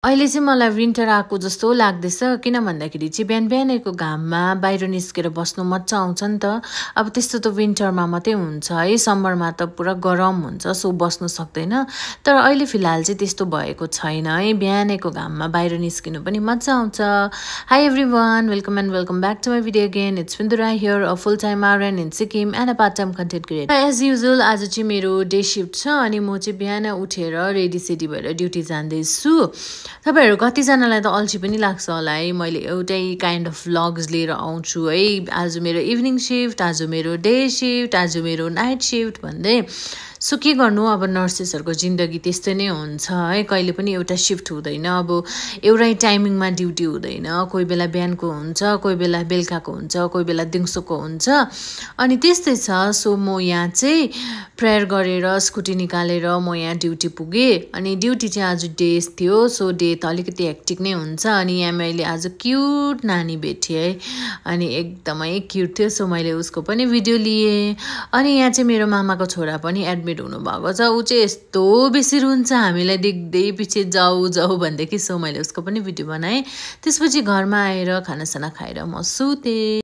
अहिले चाहिँ मलाई विन्टर आएको जस्तो लाग्दैछ किन भन्दाखेरि चाहिँ बिहान बिहानैको घाममा बाहिर निस्केर बस्नु मजा आउँछ नि त। अब त्यस्तो त विन्टरमा मात्रै हुन्छ है, समरमा त पुरा गरम हुन्छ सो बस्नु सक्दैन। तर अहिले फिलहाल चाहिँ त्यस्तो भएको छैन है, बिहानैको घाममा बाहिर निस्किनु पनि मजा आउँछ। Hi everyone, welcome and welcome back to my video again. It's Bindura here, a full time RN in Sikkim and a part time content creator. As usual आज चाहिँ मेरो डे शिफ्ट छ अनि म चाहिँ बिहान उठेर रेडी सेडी भएर ड्युटी जाँदैछु। तपाईहरु कतिजनालाई त अल्छी पनि लाग्छ होला है, मैले एउटै काइन्ड अफ व्लग्स लिएर आउँछु है। आज मेरो इभिनिङ शिफ्ट, आज मेरो डे शिफ्ट, आज मेरो नाइट शिफ्ट भन्दै। सो के गर्नु, अब नर्सेसहरुको जिन्दगी त्यस्तै नै हुन्छ है, कहिले पनि एउटा शिफ्ट हुँदैन। अब एउटै टाइमिङमा ड्युटी हुँदैन, कोही बेला बिहानको हुन्छ, कोही बेला बेलुकाको हुन्छ, कोही बेला दिउँसोको हुन्छ, अनि त्यस्तै छ। सो म यहाँ चाहिँ प्रेयर गरेर स्कुटी निकालेर म यहाँ ड्युटी पुगेँ अनि ड्युटी चाहिँ आज डे थियो। सो डे त अलिकति हेक्टिक नै हुन्छ। अनि यहाँ मैले आज क्युट नानी भेटेँ है, अनि एकदमै क्युट थियो। सो मैले उसको पनि भिडियो लिएँ। अनि यहाँ चाहिँ मेरो मामाको छोरा पनि एडमिट हुनुभएको छ, ऊ चाहिँ यस्तो बेसी रुन्छ, हामीलाई देख्दै पछि जाऊ जाऊ भन्दै कि। सो मैले उसको पनि भिडियो बनाएँ। त्यसपछि घरमा आएर खानासाना खाएर म सुतेँ।